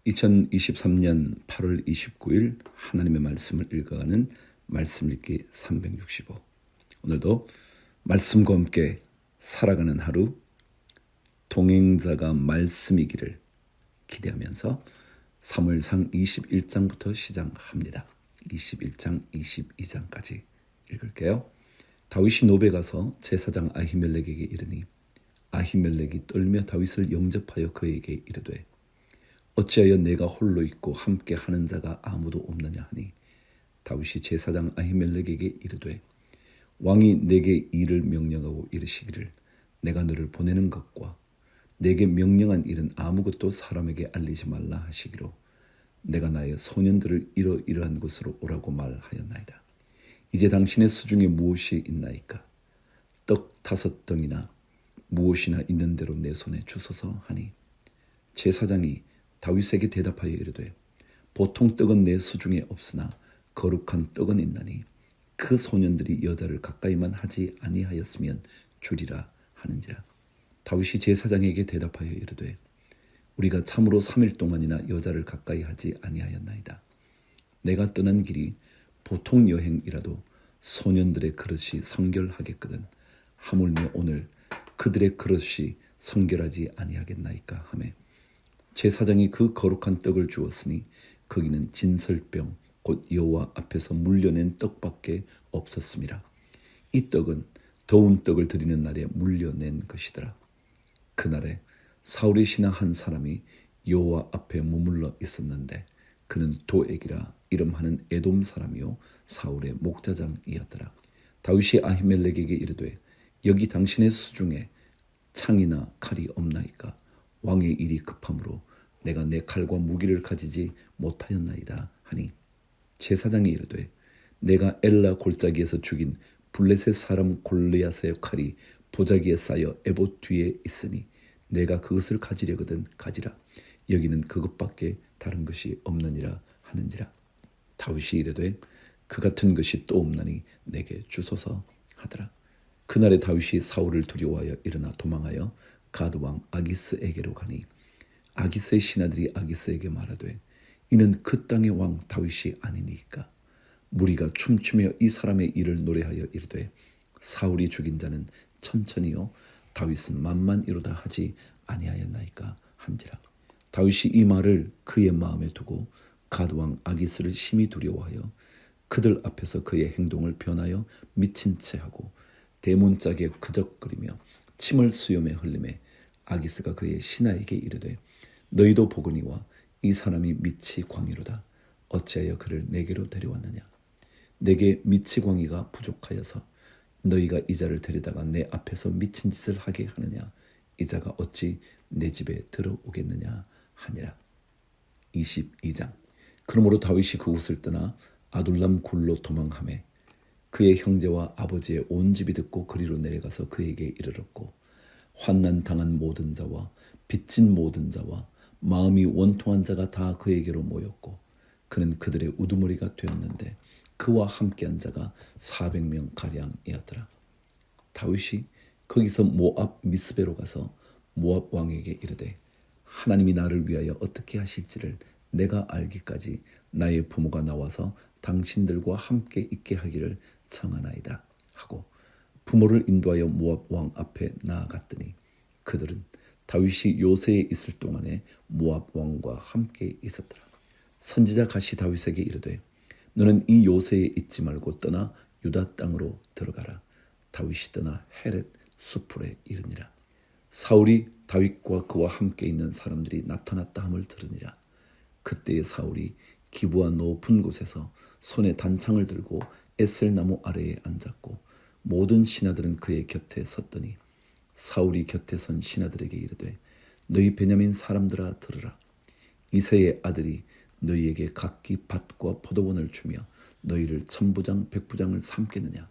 2023년 8월 29일 하나님의 말씀을 읽어가는 말씀 읽기 365. 오늘도 말씀과 함께 살아가는 하루, 동행자가 말씀이기를 기대하면서 사무엘상 21장부터 시작합니다. 21장 22장까지 읽을게요. 다윗이 노베 가서 제사장 아히멜렉에게 이르니 아히멜렉이 떨며 다윗을 영접하여 그에게 이르되 어찌하여 내가 홀로 있고 함께 하는 자가 아무도 없느냐 하니 다윗이 제사장 아히멜렉에게 이르되 왕이 내게 일을 명령하고 이르시기를 내가 너를 보내는 것과 내게 명령한 일은 아무것도 사람에게 알리지 말라 하시기로 내가 나의 소년들을 이러이러한 곳으로 오라고 말하였나이다. 이제 당신의 수중에 무엇이 있나이까? 떡 5덩이나 무엇이나 있는 대로 내 손에 주소서 하니 제사장이 다윗에게 대답하여 이르되 보통 떡은 내 수중에 없으나 거룩한 떡은 있나니 그 소년들이 여자를 가까이만 하지 아니하였으면 주리라 하는지라. 다윗이 제사장에게 대답하여 이르되 우리가 참으로 3일 동안이나 여자를 가까이 하지 아니하였나이다. 내가 떠난 길이 보통 여행이라도 소년들의 그릇이 성결하겠거든 하물며 오늘 그들의 그릇이 성결하지 아니하겠나이까 하매 제사장이 그 거룩한 떡을 주었으니 거기는 진설병 곧 여호와 앞에서 물려낸 떡밖에 없었음이라. 이 떡은 더운 떡을 드리는 날에 물려낸 것이더라. 그날에 사울의 신하 한 사람이 여호와 앞에 머물러 있었는데 그는 도액이라 이름하는 에돔 사람이요 사울의 목자장이었더라. 다윗이 아히멜렉에게 이르되 여기 당신의 수중에 창이나 칼이 없나이까? 왕의 일이 급함으로 내가 내 칼과 무기를 가지지 못하였나이다 하니 제사장이 이르되 내가 엘라 골짜기에서 죽인 블레셋 사람 골리앗의 칼이 보자기에 쌓여 에봇 뒤에 있으니 내가 그것을 가지려거든 가지라. 여기는 그것밖에 다른 것이 없느니라 하는지라. 다윗이 이르되 그 같은 것이 또 없나니 내게 주소서 하더라. 그날에 다윗이 사울을 두려워하여 일어나 도망하여 가드 왕 아기스에게로 가니 아기스의 신하들이 아기스에게 말하되 이는 그 땅의 왕 다윗이 아니니까. 무리가 춤추며 이 사람의 일을 노래하여 이르되 사울이 죽인 자는 천천히요 다윗은 만만이로다 하지 아니하였나이까 한지라. 다윗이 이 말을 그의 마음에 두고 가드 왕 아기스를 심히 두려워하여 그들 앞에서 그의 행동을 변하여 미친 채 하고 대문짝에 그적거리며 침을 수염에 흘리매 아기스가 그의 신하에게 이르되 너희도 보거니와 이 사람이 미치 광이로다. 어찌하여 그를 내게로 데려왔느냐? 내게 미치 광이가 부족하여서 너희가 이 자를 데려다가 내 앞에서 미친 짓을 하게 하느냐? 이 자가 어찌 내 집에 들어오겠느냐 하니라. 22장. 그러므로 다윗이 그곳을 떠나 아둘람 굴로 도망하매 그의 형제와 아버지의 온 집이 듣고 그리로 내려가서 그에게 이르렀고 환난 당한 모든 자와 빚진 모든 자와 마음이 원통한 자가 다 그에게로 모였고 그는 그들의 우두머리가 되었는데 그와 함께한 자가 400명 가량이었더라. 다윗이 거기서 모압 미스베로 가서 모압 왕에게 이르되 하나님이 나를 위하여 어떻게 하실지를 내가 알기까지 나의 부모가 나와서 당신들과 함께 있게 하기를 청하나이다 하고 부모를 인도하여 모압 왕 앞에 나아갔더니 그들은 다윗이 요새에 있을 동안에 모압 왕과 함께 있었더라. 선지자 갓이 다윗에게 이르되 너는 이 요새에 있지 말고 떠나 유다 땅으로 들어가라. 다윗이 떠나 헤렛 수풀에 이르니라. 사울이 다윗과 그와 함께 있는 사람들이 나타났다 함을 들으니라. 그때에 사울이 기브아 높은 곳에서 손에 단창을 들고 에셀나무 아래에 앉았고 모든 신하들은 그의 곁에 섰더니 사울이 곁에 선 신하들에게 이르되 너희 베냐민 사람들아 들으라. 이새의 아들이 너희에게 각기 밭과 포도원을 주며 너희를 천부장 백부장을 삼겠느냐?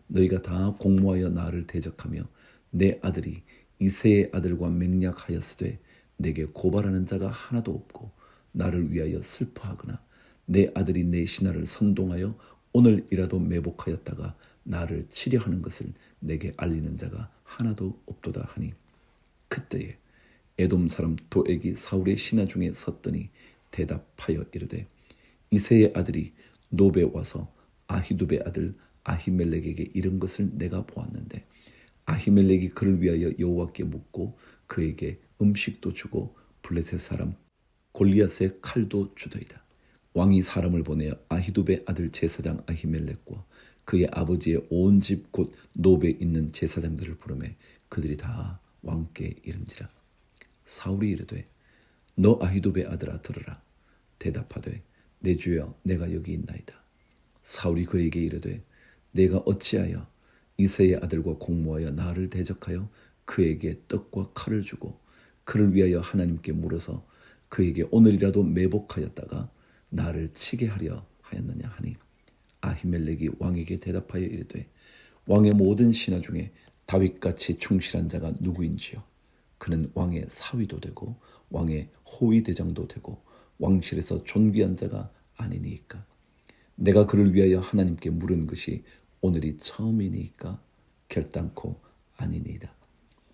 너희가 다 공모하여 나를 대적하며 내 아들이 이새의 아들과 맹약하였으되 내게 고발하는 자가 하나도 없고 나를 위하여 슬퍼하거나 내 아들이 내 신하를 선동하여 오늘이라도 매복하였다가 나를 치려하는 것을 내게 알리는 자가 하나도 없도다 하니 그때에 에돔 사람 도액이 사울의 신하 중에 섰더니 대답하여 이르되 이새의 아들이 노베 와서 아히두베 아들 아히멜렉에게 이른 것을 내가 보았는데 아히멜렉이 그를 위하여 여호와께 묻고 그에게 음식도 주고 블레셋 사람 골리앗의 칼도 주더이다. 왕이 사람을 보내어 아히두베 아들 제사장 아히멜렉과 그의 아버지의 온 집 곧 노베에 있는 제사장들을 부르매 그들이 다 왕께 이른지라. 사울이 이르되 너 아히두베 아들아 들으라. 대답하되 내 주여 내가 여기 있나이다. 사울이 그에게 이르되 내가 어찌하여 이새의 아들과 공모하여 나를 대적하여 그에게 떡과 칼을 주고 그를 위하여 하나님께 물어서 그에게 오늘이라도 매복하였다가 나를 치게 하려 하였느냐 하니 아히멜렉이 왕에게 대답하여 이르되 왕의 모든 신하 중에 다윗같이 충실한 자가 누구인지요. 그는 왕의 사위도 되고 왕의 호위 대장도 되고 왕실에서 존귀한 자가 아니니까. 내가 그를 위하여 하나님께 물은 것이 오늘이 처음이니까 결단코 아니니이다.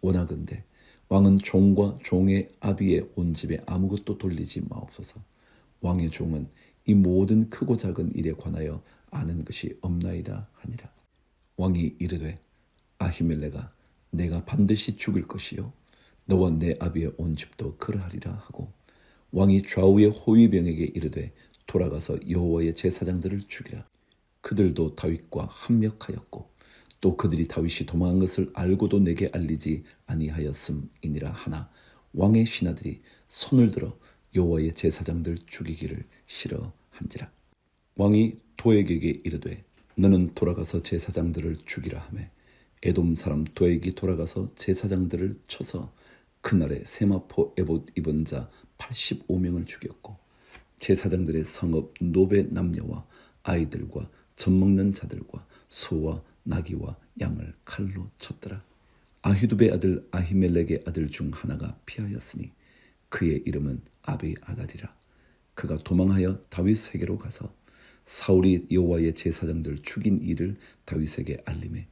원하건대 왕은 종과 종의 아비의 온 집에 아무것도 돌리지 마옵소서. 왕의 종은 이 모든 크고 작은 일에 관하여 아는 것이 없나이다 하니라. 왕이 이르되 아히멜렉아 내가 반드시 죽을 것이요 너와 내 아비의 온 집도 그러하리라 하고 왕이 좌우의 호위병에게 이르되 돌아가서 여호와의 제사장들을 죽이라. 그들도 다윗과 합력하였고 또 그들이 다윗이 도망한 것을 알고도 내게 알리지 아니하였음이니라 하나 왕의 신하들이 손을 들어 여호와의 제사장들 죽이기를 싫어한지라. 왕이 도액에게 이르되 너는 돌아가서 제사장들을 죽이라 하매 에돔 사람 도액이 돌아가서 제사장들을 쳐서 그날에 세마포 에봇 입은 자 85명을 죽였고 제사장들의 성읍 노베 남녀와 아이들과 젖먹는 자들과 소와 나귀와 양을 칼로 쳤더라. 아히두베 아들 아히멜렉의 아들 중 하나가 피하였으니 그의 이름은 아비아달이라. 그가 도망하여 다윗에게로 가서 사울이 여호와의 제사장들 죽인 일을 다윗에게 알림해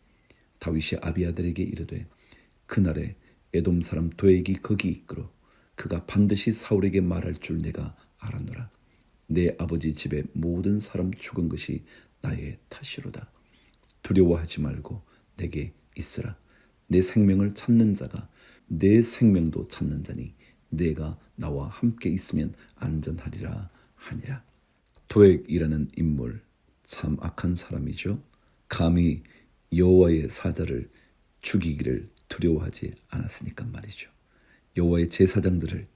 다윗이 아비아달에게 이르되 그날에 에돔 사람 도액이 거기 있거로 그가 반드시 사울에게 말할 줄 내가 알았노라. 내 아버지 집의 모든 사람 죽은 것이 나의 탓이로다. 두려워하지 말고 내게 있으라. 내 생명을 찾는 자가 내 생명도 찾는 자니 내가 나와 함께 있으면 안전하리라 하니라. 도액이라는 인물 참 악한 사람이죠. 감히 여호와의 사자를 죽이기를 두려워하지 않았으니까 말이죠. 여호와의 제사장들을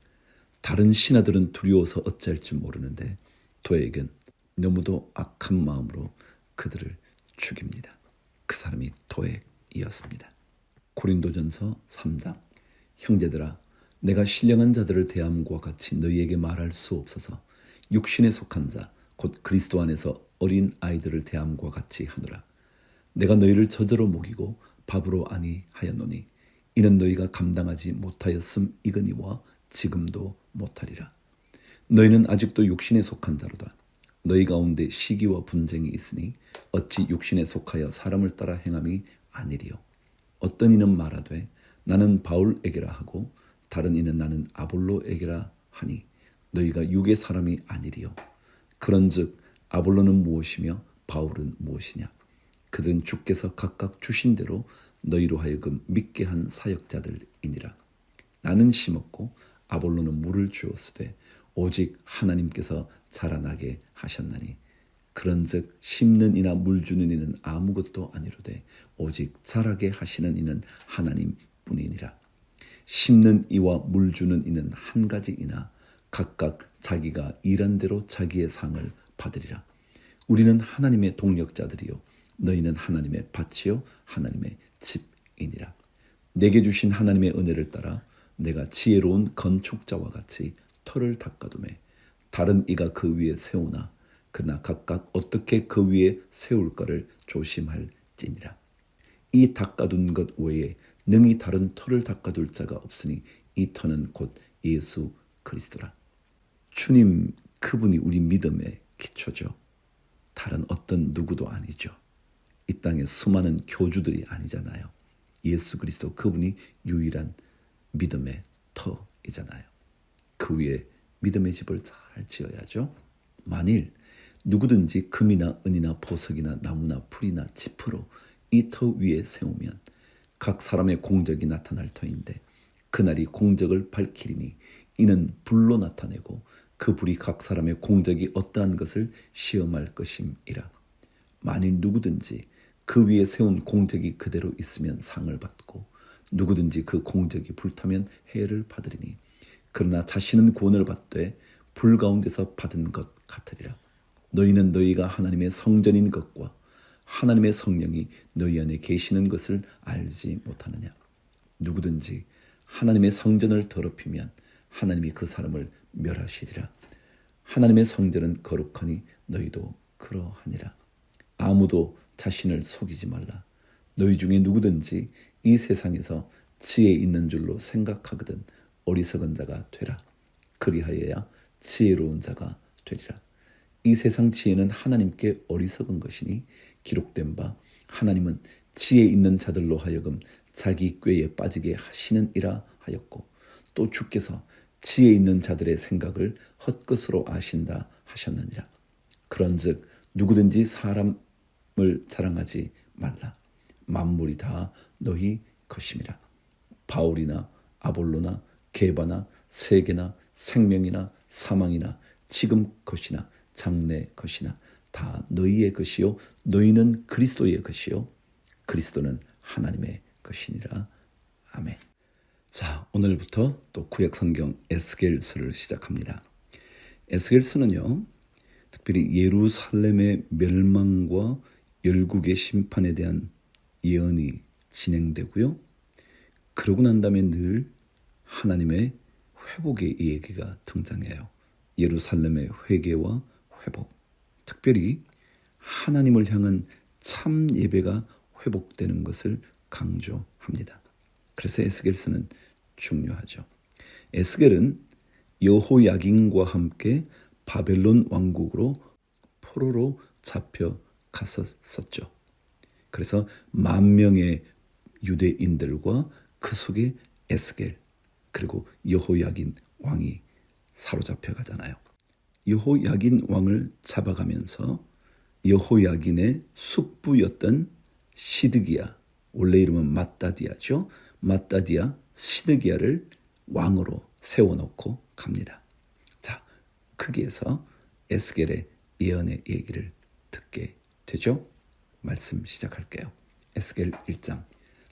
다른 신하들은 두려워서 어찌할지 모르는데 도액은 너무도 악한 마음으로 그들을 죽입니다. 그 사람이 도액이었습니다. 고린도전서 3장 형제들아 내가 신령한 자들을 대함과 같이 너희에게 말할 수 없어서 육신에 속한 자 곧 그리스도 안에서 어린 아이들을 대함과 같이 하노라. 내가 너희를 저저로 먹이고 밥으로 아니하였노니 이는 너희가 감당하지 못하였음이거니와 지금도 못하리라. 너희는 아직도 육신에 속한 자로다. 너희 가운데 시기와 분쟁이 있으니 어찌 육신에 속하여 사람을 따라 행함이 아니리요. 어떤 이는 말하되 나는 바울에게라 하고 다른 이는 나는 아볼로에게라 하니 너희가 육의 사람이 아니리요. 그런즉 아볼로는 무엇이며 바울은 무엇이냐. 그들은 주께서 각각 주신 대로 너희로 하여금 믿게 한 사역자들이니라. 나는 심었고 아볼로는 물을 주었으되 오직 하나님께서 자라나게 하셨나니 그런즉 심는 이나 물 주는 이는 아무것도 아니로되 오직 자라게 하시는 이는 하나님뿐이니라. 심는 이와 물 주는 이는 한 가지이나 각각 자기가 일한 대로 자기의 상을 받으리라. 우리는 하나님의 동력자들이요 너희는 하나님의 밭이요 하나님의 집이니라. 내게 주신 하나님의 은혜를 따라 내가 지혜로운 건축자와 같이 터를 닦아두매 다른 이가 그 위에 세우나 그러나 각각 어떻게 그 위에 세울까를 조심할지니라. 이 닦아둔 것 외에 능히 다른 터를 닦아둘 자가 없으니 이 터는 곧 예수 그리스도라. 주님 그분이 우리 믿음의 기초죠. 다른 어떤 누구도 아니죠. 이 땅에 수많은 교주들이 아니잖아요. 예수 그리스도 그분이 유일한 믿음의 터이잖아요. 그 위에 믿음의 집을 잘 지어야죠. 만일 누구든지 금이나 은이나 보석이나 나무나 풀이나 지프로 이 터 위에 세우면 각 사람의 공적이 나타날 터인데 그날이 공적을 밝히리니 이는 불로 나타내고 그 불이 각 사람의 공적이 어떠한 것을 시험할 것임이라. 만일 누구든지 그 위에 세운 공적이 그대로 있으면 상을 받고 누구든지 그 공적이 불타면 해를 받으리니 그러나 자신은 구원을 받되 불 가운데서 받은 것 같으리라. 너희는 너희가 하나님의 성전인 것과 하나님의 성령이 너희 안에 계시는 것을 알지 못하느냐. 누구든지 하나님의 성전을 더럽히면 하나님이 그 사람을 멸하시리라. 하나님의 성전은 거룩하니 너희도 그러하니라. 아무도 자신을 속이지 말라. 너희 중에 누구든지 이 세상에서 지혜 있는 줄로 생각하거든 어리석은 자가 되라. 그리하여야 지혜로운 자가 되리라. 이 세상 지혜는 하나님께 어리석은 것이니 기록된 바 하나님은 지혜 있는 자들로 하여금 자기 꾀에 빠지게 하시는이라 하였고 또 주께서 지혜 있는 자들의 생각을 헛것으로 아신다 하셨느니라. 그런즉 누구든지 사람을 자랑하지 말라. 만물이 다 너희 것임이라. 바울이나 아볼로나 게바나 세계나 생명이나 사망이나 지금 것이나 장래 것이나 다 너희의 것이요 너희는 그리스도의 것이요 그리스도는 하나님의 것이니라. 아멘. 자, 오늘부터 또 구약 성경 에스겔서를 시작합니다. 에스겔서는요, 특별히 예루살렘의 멸망과 열국의 심판에 대한 예언이 진행되고요. 그러고 난 다음에 늘 하나님의 회복의 얘기가 등장해요. 예루살렘의 회개와 회복, 특별히 하나님을 향한 참 예배가 회복되는 것을 강조합니다. 그래서 에스겔서는 중요하죠. 에스겔은 여호야긴과 함께 바벨론 왕국으로 포로로 잡혀갔었죠. 그래서 10,000명의 유대인들과 그 속에 에스겔 그리고 여호야긴 왕이 사로잡혀 가잖아요. 여호야긴 왕을 잡아가면서 여호야긴의 숙부였던 시드기야, 원래 이름은 마따디아죠. 마따디아 시드기야를 왕으로 세워놓고 갑니다. 자, 거기에서 에스겔의 예언의 얘기를 듣게 되죠. 말씀 시작할게요. 에스겔 1장.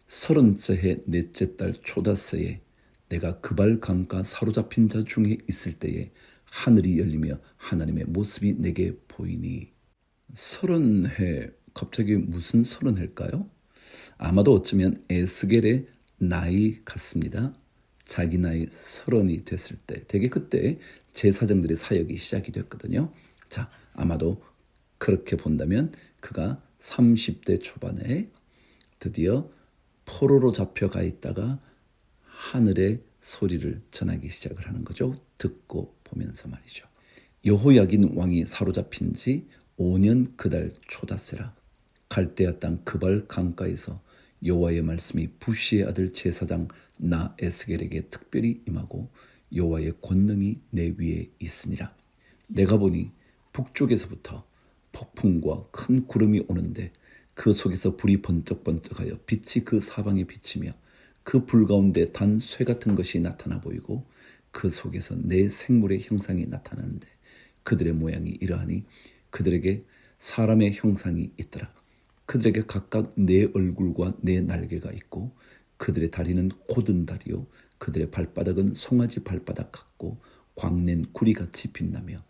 30째 해 넷째 달 초다새에 내가 그발 강가 사로잡힌 자 중에 있을 때에 하늘이 열리며 하나님의 모습이 내게 보이니. 30해, 갑자기 무슨 30해일까요? 아마도 어쩌면 에스겔의 나이 같습니다. 자기 나이 30이 됐을 때, 되게 그때 제사장들의 사역이 시작이 됐거든요. 자, 아마도 그렇게 본다면 그가 30대 초반에 드디어 포로로 잡혀가 있다가 하늘의 소리를 전하기 시작을 하는 거죠. 듣고 보면서 말이죠. 여호야긴 왕이 사로잡힌 지 5년 그달 초다새라. 갈대아 땅 그발 강가에서 여호와의 말씀이 부시의 아들 제사장 나 에스겔에게 특별히 임하고 여호와의 권능이 내 위에 있으니라. 내가 보니 북쪽에서부터 폭풍과 큰 구름이 오는데 그 속에서 불이 번쩍번쩍하여 빛이 그 사방에 비치며 그 불 가운데 단 쇠 같은 것이 나타나 보이고 그 속에서 네 생물의 형상이 나타나는데 그들의 모양이 이러하니 그들에게 사람의 형상이 있더라. 그들에게 각각 네 얼굴과 네 날개가 있고 그들의 다리는 고든 다리요 그들의 발바닥은 송아지 발바닥 같고 광낸 구리같이 빛나며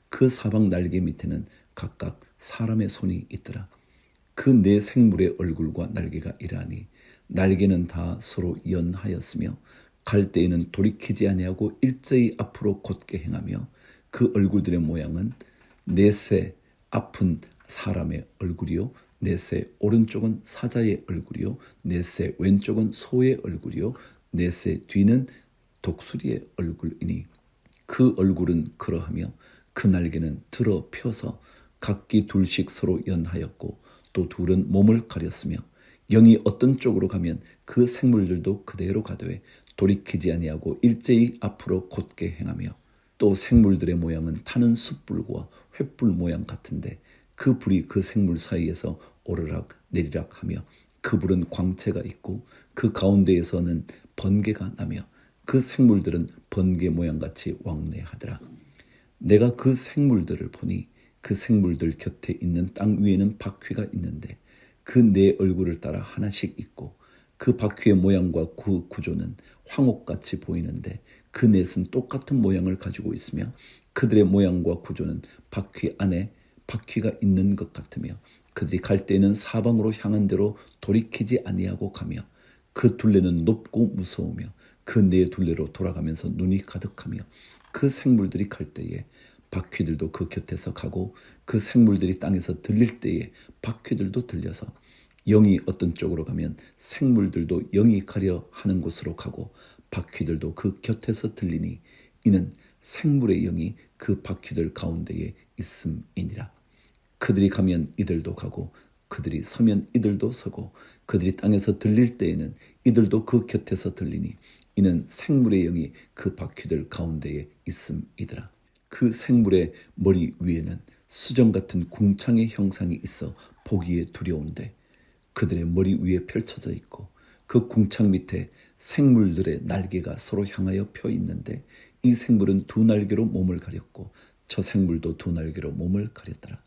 그 사방 날개 밑에는 각각 사람의 손이 있더라. 그 네 생물의 얼굴과 날개가 이러하니 날개는 다 서로 연하였으며 갈 때에는 돌이키지 아니하고 일제히 앞으로 곧게 행하며 그 얼굴들의 모양은 넷의 앞은 사람의 얼굴이요 넷의 오른쪽은 사자의 얼굴이요 넷의 왼쪽은 소의 얼굴이요 넷의 뒤는 독수리의 얼굴이니 그 얼굴은 그러하며 그 날개는 들어 펴서 각기 둘씩 서로 연하였고 또 둘은 몸을 가렸으며 영이 어떤 쪽으로 가면 그 생물들도 그대로 가되 돌이키지 아니하고 일제히 앞으로 곧게 행하며 또 생물들의 모양은 타는 숯불과 횃불 모양 같은데 그 불이 그 생물 사이에서 오르락 내리락 하며 그 불은 광채가 있고 그 가운데에서는 번개가 나며 그 생물들은 번개 모양같이 왕래하더라. 내가 그 생물들을 보니 그 생물들 곁에 있는 땅 위에는 바퀴가 있는데 그 네 얼굴을 따라 하나씩 있고 그 바퀴의 모양과 그 구조는 황옥같이 보이는데 그 넷은 똑같은 모양을 가지고 있으며 그들의 모양과 구조는 바퀴 안에 바퀴가 있는 것 같으며 그들이 갈 때에는 사방으로 향한 대로 돌이키지 아니하고 가며 그 둘레는 높고 무서우며 그 네 둘레로 돌아가면서 눈이 가득하며 그 생물들이 갈 때에 바퀴들도 그 곁에서 가고 그 생물들이 땅에서 들릴 때에 바퀴들도 들려서 영이 어떤 쪽으로 가면 생물들도 영이 가려 하는 곳으로 가고 바퀴들도 그 곁에서 들리니 이는 생물의 영이 그 바퀴들 가운데에 있음이니라. 그들이 가면 이들도 가고 그들이 서면 이들도 서고 그들이 땅에서 들릴 때에는 이들도 그 곁에서 들리니 이는 생물의 영이 그 바퀴들 가운데에 있음이더라. 그 생물의 머리 위에는 수정 같은 궁창의 형상이 있어 보기에 두려운데 그들의 머리 위에 펼쳐져 있고 그 궁창 밑에 생물들의 날개가 서로 향하여 펴 있는데 이 생물은 두 날개로 몸을 가렸고 저 생물도 두 날개로 몸을 가렸더라.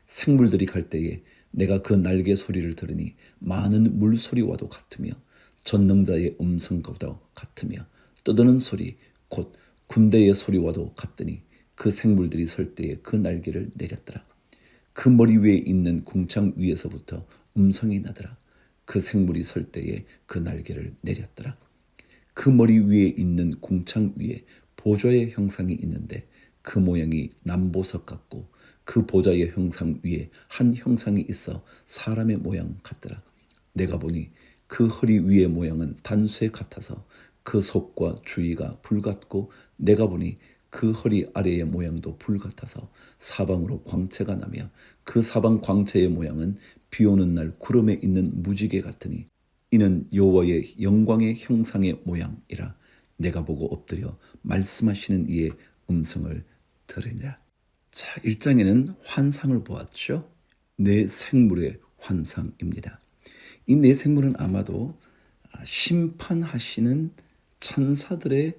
생물들이 갈 때에 내가 그 날개 소리를 들으니 많은 물소리와도 같으며 전능자의 음성과도 같으며 떠드는 소리 곧 군대의 소리와도 같더니 그 생물들이 설 때에 그 날개를 내렸더라. 그 머리 위에 있는 궁창 위에서부터 음성이 나더라. 그 생물이 설 때에 그 날개를 내렸더라. 그 머리 위에 있는 궁창 위에 보좌의 형상이 있는데 그 모양이 남보석 같고 그 보좌의 형상 위에 한 형상이 있어 사람의 모양 같더라. 내가 보니 그 허리 위의 모양은 단쇠 같아서 그 속과 주위가 불 같고 내가 보니 그 허리 아래의 모양도 불 같아서 사방으로 광채가 나며 그 사방 광채의 모양은 비 오는 날 구름에 있는 무지개 같으니 이는 여호와의 영광의 형상의 모양이라. 내가 보고 엎드려 말씀하시는 이의 음성을 들으니라. 자, 1장에는 환상을 보았죠. 네 생물의 환상입니다. 이 네 생물은 아마도 심판하시는 천사들의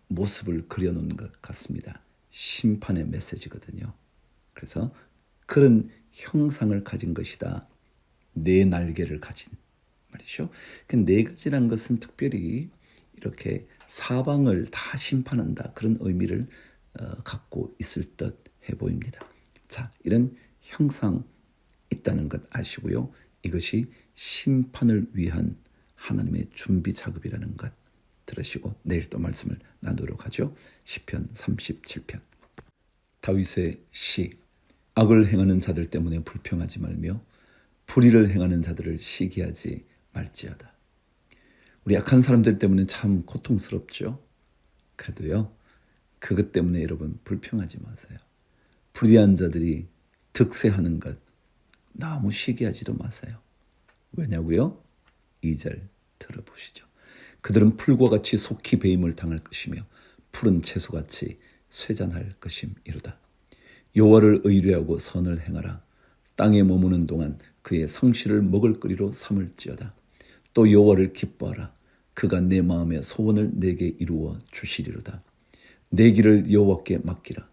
모습을 그려놓은 것 같습니다. 심판의 메시지거든요. 그래서 그런 형상을 가진 것이다. 네 날개를 가진 말이죠. 그 네 가지란 것은 특별히 이렇게 사방을 다 심판한다. 그런 의미를 갖고 있을 듯 해 보입니다. 자, 이런 형상 있다는 것 아시고요. 이것이 심판을 위한 하나님의 준비 작업이라는 것 들으시고 내일 또 말씀을 나누도록 하죠. 시편 37편. 다윗의 시. 악을 행하는 자들 때문에 불평하지 말며 불의를 행하는 자들을 시기하지 말지어다. 우리 악한 사람들 때문에 참 고통스럽죠. 그래도요, 그것 때문에 여러분 불평하지 마세요. 불의한 자들이 득세하는 것 너무 시기하지도 마세요. 왜냐고요? 2절 들어보시죠. 그들은 풀과 같이 속히 배임을 당할 것이며 푸른 채소같이 쇠잔할 것임이로다. 여호와를 의뢰하고 선을 행하라. 땅에 머무는 동안 그의 성실을 먹을거리로 삼을지어다. 또 여호와를 기뻐하라. 그가 내 마음의 소원을 내게 이루어 주시리로다. 내 길을 여호와께 맡기라.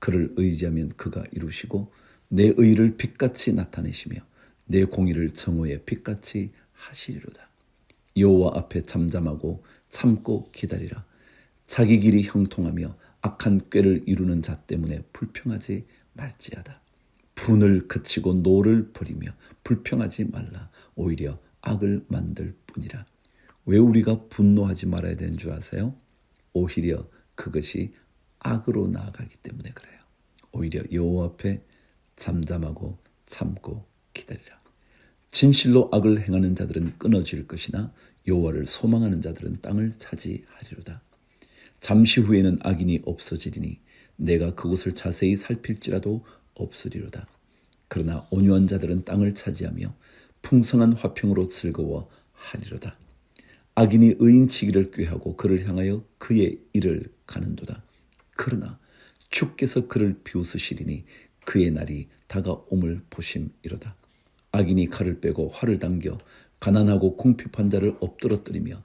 그를 의지하면 그가 이루시고 내 의를 빛같이 나타내시며 내 공의를 정오의 빛같이 하시리로다. 여호와 앞에 잠잠하고 참고 기다리라. 자기 길이 형통하며 악한 꾀를 이루는 자 때문에 불평하지 말지어다. 분을 그치고 노를 버리며 불평하지 말라. 오히려 악을 만들 뿐이라. 왜 우리가 분노하지 말아야 되는 줄 아세요? 오히려 그것이 악으로 나아가기 때문에 그래요. 오히려 여호와 앞에 잠잠하고 참고 기다리라. 진실로 악을 행하는 자들은 끊어질 것이나 여호와를 소망하는 자들은 땅을 차지하리로다. 잠시 후에는 악인이 없어지리니 내가 그곳을 자세히 살필지라도 없으리로다. 그러나 온유한 자들은 땅을 차지하며 풍성한 화평으로 즐거워하리로다. 악인이 의인치기를 꾀하고 그를 향하여 그의 일을 가는도다. 그러나 주께서 그를 비웃으시리니 그의 날이 다가옴을 보심이로다. 악인이 칼을 빼고 활을 당겨 가난하고 궁핍한 자를 엎드러뜨리며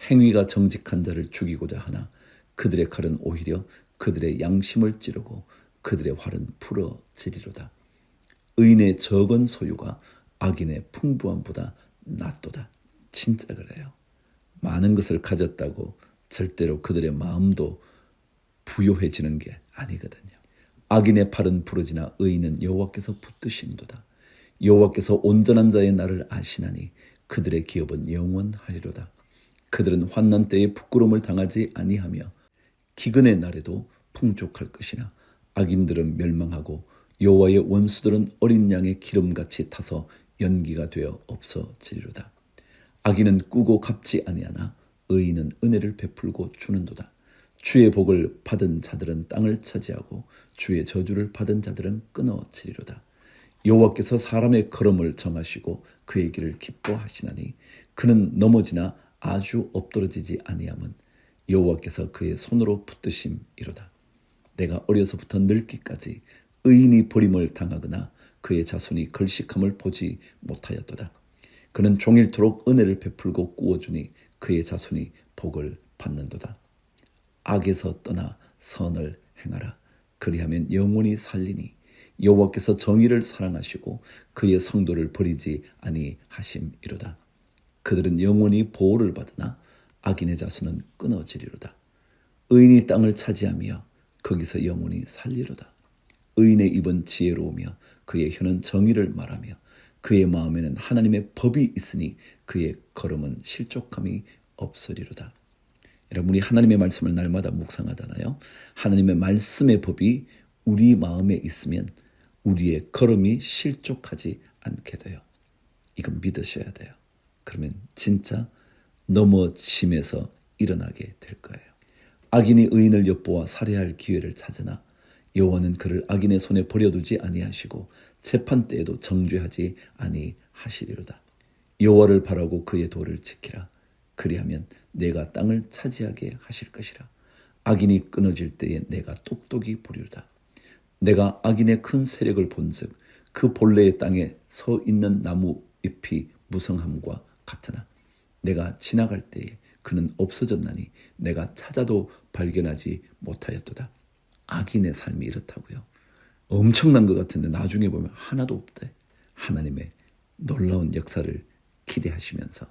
행위가 정직한 자를 죽이고자 하나 그들의 칼은 오히려 그들의 양심을 찌르고 그들의 활은 풀어지리로다. 의인의 적은 소유가 악인의 풍부함보다 낫도다. 진짜 그래요. 많은 것을 가졌다고 절대로 그들의 마음도 부요해지는 게 아니거든요. 악인의 팔은 부러지나 의인은 여호와께서 붙드신도다. 여호와께서 온전한 자의 날을 아시나니 그들의 기업은 영원하리로다. 그들은 환난 때에 부끄러움을 당하지 아니하며 기근의 날에도 풍족할 것이나 악인들은 멸망하고 여호와의 원수들은 어린 양의 기름같이 타서 연기가 되어 없어지리로다. 악인은 꾸고 갚지 아니하나 의인은 은혜를 베풀고 주는도다. 주의 복을 받은 자들은 땅을 차지하고 주의 저주를 받은 자들은 끊어지리로다. 여호와께서 사람의 걸음을 정하시고 그의 길을 기뻐하시나니 그는 넘어지나 아주 엎드러지지 아니함은 여호와께서 그의 손으로 붙드심이로다. 내가 어려서부터 늙기까지 의인이 버림을 당하거나 그의 자손이 걸식함을 보지 못하였도다. 그는 종일토록 은혜를 베풀고 꾸어주니 그의 자손이 복을 받는도다. 악에서 떠나 선을 행하라. 그리하면 영원히 살리니 여호와께서 정의를 사랑하시고 그의 성도를 버리지 아니하심이로다. 그들은 영원히 보호를 받으나 악인의 자손은 끊어지리로다. 의인이 땅을 차지하며 거기서 영원히 살리로다. 의인의 입은 지혜로우며 그의 혀는 정의를 말하며 그의 마음에는 하나님의 법이 있으니 그의 걸음은 실족함이 없으리로다. 여러분이 하나님의 말씀을 날마다 묵상하잖아요. 하나님의 말씀의 법이 우리 마음에 있으면 우리의 걸음이 실족하지 않게 돼요. 이건 믿으셔야 돼요. 그러면 진짜 넘어짐에서 일어나게 될 거예요. 악인이 의인을 엿보아 살해할 기회를 찾으나 여호와는 그를 악인의 손에 버려두지 아니하시고 재판 때에도 정죄하지 아니하시리로다. 여호와를 바라고 그의 도를 지키라. 그리하면 내가 땅을 차지하게 하실 것이라. 악인이 끊어질 때에 내가 똑똑히 보리로다. 내가 악인의 큰 세력을 본즉 그 본래의 땅에 서 있는 나무 잎이 무성함과 같으나 내가 지나갈 때에 그는 없어졌나니 내가 찾아도 발견하지 못하였도다. 악인의 삶이 이렇다고요. 엄청난 것 같은데 나중에 보면 하나도 없대. 하나님의 놀라운 역사를 기대하시면서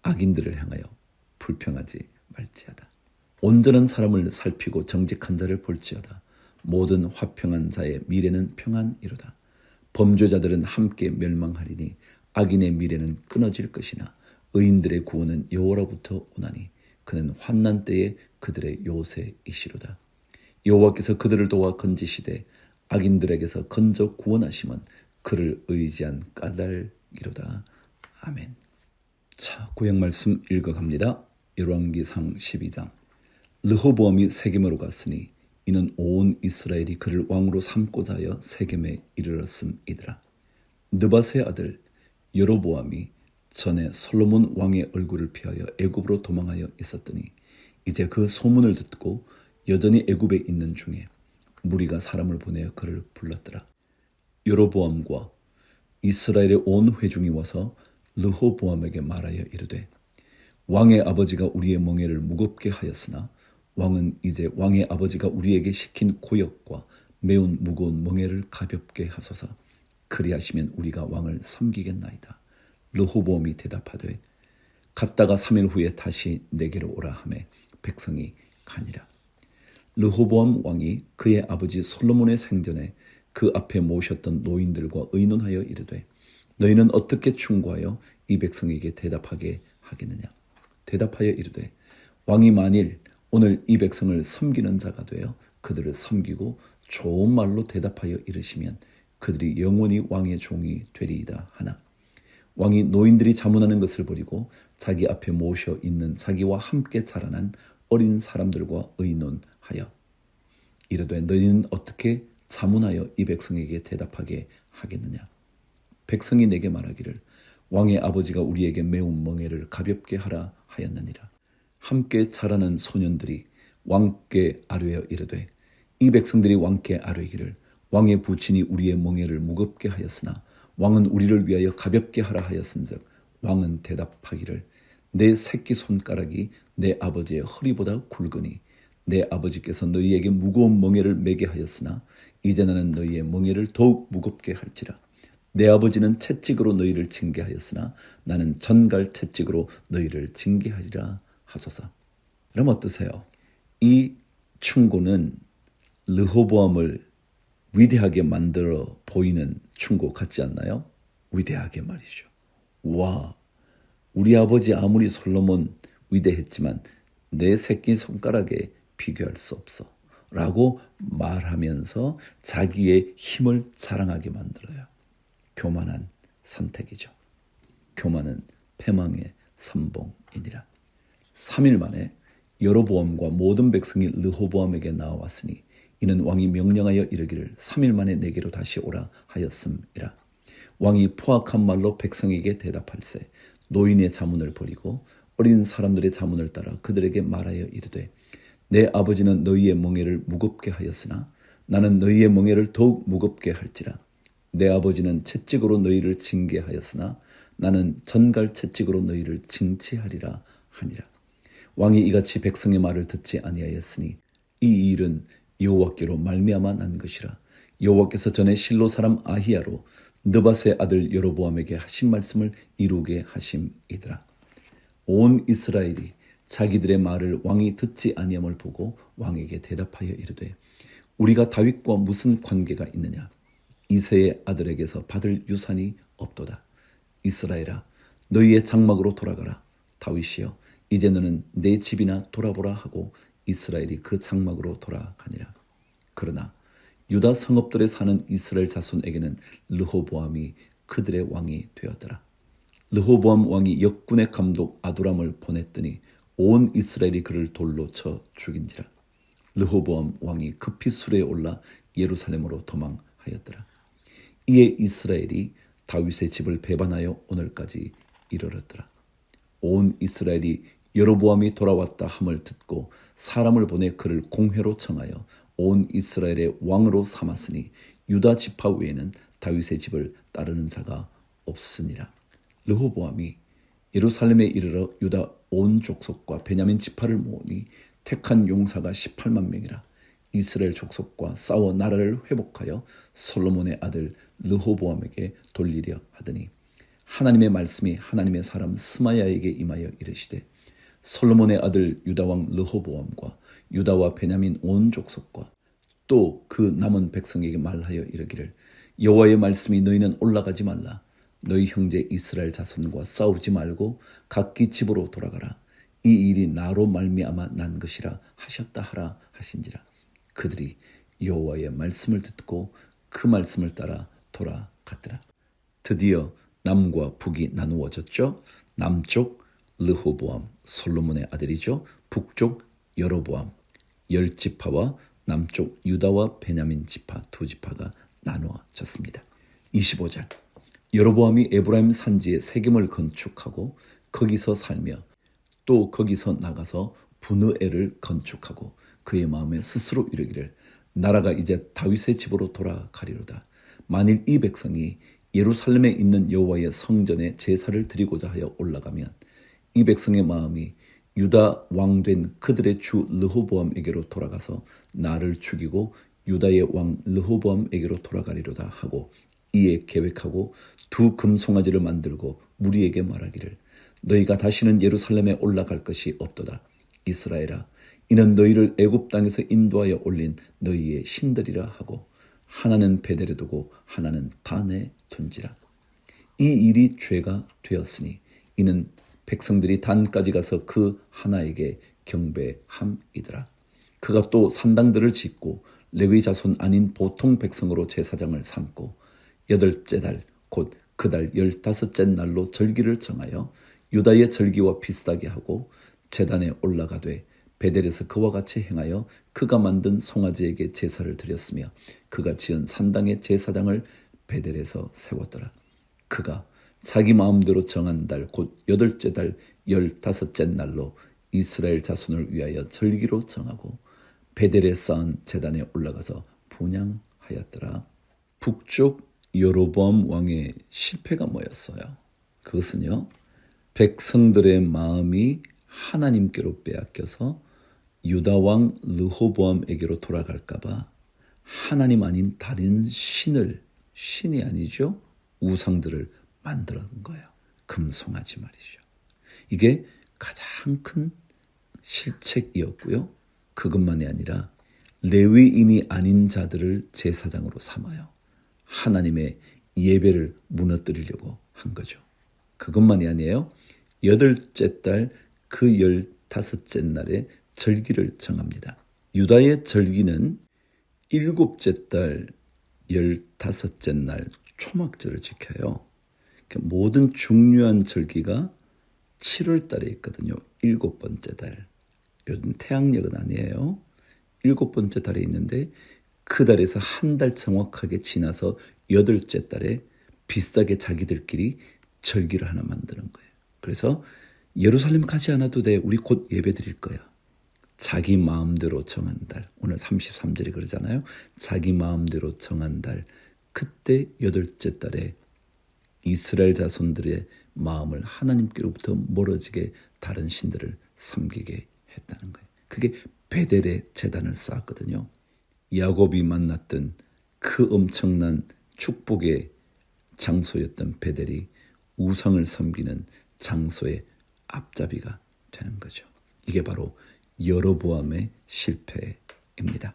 악인들을 향하여 불평하지 말지어다. 온전한 사람을 살피고 정직한 자를 볼지어다. 모든 화평한 자의 미래는 평안이로다. 범죄자들은 함께 멸망하리니 악인의 미래는 끊어질 것이나 의인들의 구원은 여호와로부터 오나니 그는 환난 때에 그들의 요새이시로다. 여호와께서 그들을 도와 건지시되 악인들에게서 건져 구원하심은 그를 의지한 까닭이로다. 아멘. 자, 구약 말씀 읽어갑니다. 열왕기상 12장. 르호보암이 세겜으로 갔으니 이는 온 이스라엘이 그를 왕으로 삼고자 하여 세겜에 이르렀음이더라. 느밧의 아들 여로보암이 전에 솔로몬 왕의 얼굴을 피하여 애굽으로 도망하여 있었더니 이제 그 소문을 듣고 여전히 애굽에 있는 중에 무리가 사람을 보내어 그를 불렀더라. 여로보암과 이스라엘의 온 회중이 와서 르호보암에게 말하여 이르되 왕의 아버지가 우리의 멍에를 무겁게 하였으나 왕은 이제 왕의 아버지가 우리에게 시킨 고역과 매운 무거운 멍에를 가볍게 하소서. 그리하시면 우리가 왕을 섬기겠나이다. 르호보암이 대답하되 갔다가 3일 후에 다시 내게로 오라 하매 백성이 가니라. 르호보암 왕이 그의 아버지 솔로몬의 생전에 그 앞에 모셨던 노인들과 의논하여 이르되 너희는 어떻게 충고하여 이 백성에게 대답하게 하겠느냐. 대답하여 이르되 왕이 만일 오늘 이 백성을 섬기는 자가 되어 그들을 섬기고 좋은 말로 대답하여 이르시면 그들이 영원히 왕의 종이 되리이다 하나 왕이 노인들이 자문하는 것을 버리고 자기 앞에 모셔 있는 자기와 함께 자라난 어린 사람들과 의논하여 이르되 너희는 어떻게 자문하여 이 백성에게 대답하게 하겠느냐. 백성이 내게 말하기를 왕의 아버지가 우리에게 매운 멍에를 가볍게 하라 하였느니라. 함께 자라는 소년들이 왕께 아뢰어 이르되 이 백성들이 왕께 아뢰기를 왕의 부친이 우리의 멍에를 무겁게 하였으나 왕은 우리를 위하여 가볍게 하라 하였은즉 왕은 대답하기를 내 새끼 손가락이 내 아버지의 허리보다 굵으니 내 아버지께서 너희에게 무거운 멍에를 매게 하였으나 이제 나는 너희의 멍에를 더욱 무겁게 할지라. 내 아버지는 채찍으로 너희를 징계하였으나 나는 전갈 채찍으로 너희를 징계하리라 하소서. 그럼 어떠세요? 이 충고는 르호보암을 위대하게 만들어 보이는 충고 같지 않나요? 위대하게 말이죠. 와, 우리 아버지 아무리 솔로몬 위대했지만 내 새끼 손가락에 비교할 수 없어 라고 말하면서 자기의 힘을 자랑하게 만들어요. 교만한 선택이죠. 교만은 패망의 선봉이니라. 3일 만에 여로보암과 모든 백성이 르호보암에게 나와왔으니 이는 왕이 명령하여 이르기를 3일 만에 내게로 다시 오라 하였음이라. 왕이 포악한 말로 백성에게 대답할세 노인의 자문을 버리고 어린 사람들의 자문을 따라 그들에게 말하여 이르되 내 아버지는 너희의 멍에를 무겁게 하였으나 나는 너희의 멍에를 더욱 무겁게 할지라. 내 아버지는 채찍으로 너희를 징계하였으나 나는 전갈 채찍으로 너희를 징치하리라 하니라. 왕이 이같이 백성의 말을 듣지 아니하였으니 이 일은 여호와께로 말미암아 난 것이라. 여호와께서 전에 실로 사람 아히야로 느밧의 아들 여로보암에게 하신 말씀을 이루게 하심이더라. 온 이스라엘이 자기들의 말을 왕이 듣지 아니함을 보고 왕에게 대답하여 이르되 우리가 다윗과 무슨 관계가 있느냐. 이새의 아들에게서 받을 유산이 없도다. 이스라엘아 너희의 장막으로 돌아가라. 다윗이여 이제 너는 내 집이나 돌아보라 하고 이스라엘이 그 장막으로 돌아가니라. 그러나 유다 성읍들에 사는 이스라엘 자손에게는 르호보암이 그들의 왕이 되었더라. 르호보암 왕이 역군의 감독 아두람을 보냈더니 온 이스라엘이 그를 돌로 쳐 죽인지라. 르호보암 왕이 급히 수레에 올라 예루살렘으로 도망하였더라. 이에 이스라엘이 다윗의 집을 배반하여 오늘까지 이르렀더라. 온 이스라엘이 여로보암이 돌아왔다 함을 듣고 사람을 보내 그를 공회로 청하여 온 이스라엘의 왕으로 삼았으니 유다 지파 외에는 다윗의 집을 따르는 자가 없으니라. 르호보암이 예루살렘에 이르러 유다 온 족속과 베냐민 지파를 모으니 택한 용사가 18만 명이라. 이스라엘 족속과 싸워 나라를 회복하여 솔로몬의 아들 르호보암에게 돌리려 하더니 하나님의 말씀이 하나님의 사람 스마야에게 임하여 이르시되 솔로몬의 아들 유다왕 르호보암과 유다와 베냐민 온 족속과 또 그 남은 백성에게 말하여 이르기를 여호와의 말씀이 너희는 올라가지 말라. 너희 형제 이스라엘 자손과 싸우지 말고 각기 집으로 돌아가라. 이 일이 나로 말미암아 난 것이라 하셨다 하라 하신지라. 그들이 여호와의 말씀을 듣고 그 말씀을 따라 돌아갔더라. 드디어 남과 북이 나누어졌죠. 남쪽 르호보암 솔로몬의 아들이죠. 북쪽 여로보암 10지파와 남쪽 유다와 베냐민 지파 2지파가 나누어졌습니다. 25절 여로보암이 에브라임 산지에 세겜을 건축하고 거기서 살며 또 거기서 나가서 브느엘을 건축하고 그의 마음에 스스로 이르기를 나라가 이제 다윗의 집으로 돌아가리로다. 만일 이 백성이 예루살렘에 있는 여호와의 성전에 제사를 드리고자 하여 올라가면 이 백성의 마음이 유다 왕된 그들의 주 르호보암에게로 돌아가서 나를 죽이고 유다의 왕 르호보암에게로 돌아가리로다 하고 이에 계획하고 2 금송아지를 만들고 무리에게 말하기를 너희가 다시는 예루살렘에 올라갈 것이 없도다. 이스라엘아 이는 너희를 애굽 땅에서 인도하여 올린 너희의 신들이라 하고 하나는 베델에 두고 하나는 단에 둔지라. 이 일이 죄가 되었으니 이는 백성들이 단까지 가서 그 하나에게 경배함이더라. 그가 또 산당들을 짓고 레위 자손 아닌 보통 백성으로 제사장을 삼고 8째 달 곧 그 달 15째 날로 절기를 정하여 유다의 절기와 비슷하게 하고 제단에 올라가되 베델에서 그와 같이 행하여 그가 만든 송아지에게 제사를 드렸으며 그가 지은 산당의 제사장을 베델에서 세웠더라. 그가 자기 마음대로 정한 달 곧 8째 달 15째 날로 이스라엘 자손을 위하여 절기로 정하고 베델에 쌓은 제단에 올라가서 분향하였더라. 북쪽 여로보암 왕의 실패가 뭐였어요? 그것은요, 백성들의 마음이 하나님께로 빼앗겨서 유다 왕 르호보암에게로 돌아갈까봐 하나님 아닌 다른 신이 아니죠, 우상들을 만들어 둔 거예요. 금송아지 말이죠. 이게 가장 큰 실책이었고요. 그것만이 아니라 레위인이 아닌 자들을 제사장으로 삼아요. 하나님의 예배를 무너뜨리려고 한 거죠. 그것만이 아니에요. 8째 달 그 15째 날에 절기를 정합니다. 유다의 절기는 7째 달 15째 날 초막절을 지켜요. 모든 중요한 절기가 7월 달에 있거든요. 7번째 달. 요즘 태양력은 아니에요. 7번째 달에 있는데 그 달에서 한 달 정확하게 지나서 8째 달에 비슷하게 자기들끼리 절기를 하나 만드는 거예요. 그래서 예루살렘 가지 않아도 돼. 우리 곧 예배 드릴 거야. 자기 마음대로 정한 달. 오늘 33절이 그러잖아요. 자기 마음대로 정한 달. 그때 8째 달에 이스라엘 자손들의 마음을 하나님께로부터 멀어지게 다른 신들을 섬기게 했다는 거예요. 그게 베델의 제단을 쌓았거든요. 야곱이 만났던 그 엄청난 축복의 장소였던 베델이 우상을 섬기는 장소의 앞잡이가 되는 거죠. 이게 바로 여로보암의 실패입니다.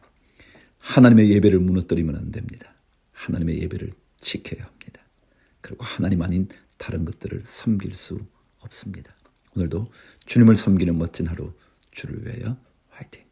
하나님의 예배를 무너뜨리면 안 됩니다. 하나님의 예배를 지켜야 합니다. 그리고 하나님 아닌 다른 것들을 섬길 수 없습니다. 오늘도 주님을 섬기는 멋진 하루, 주를 위하여 화이팅!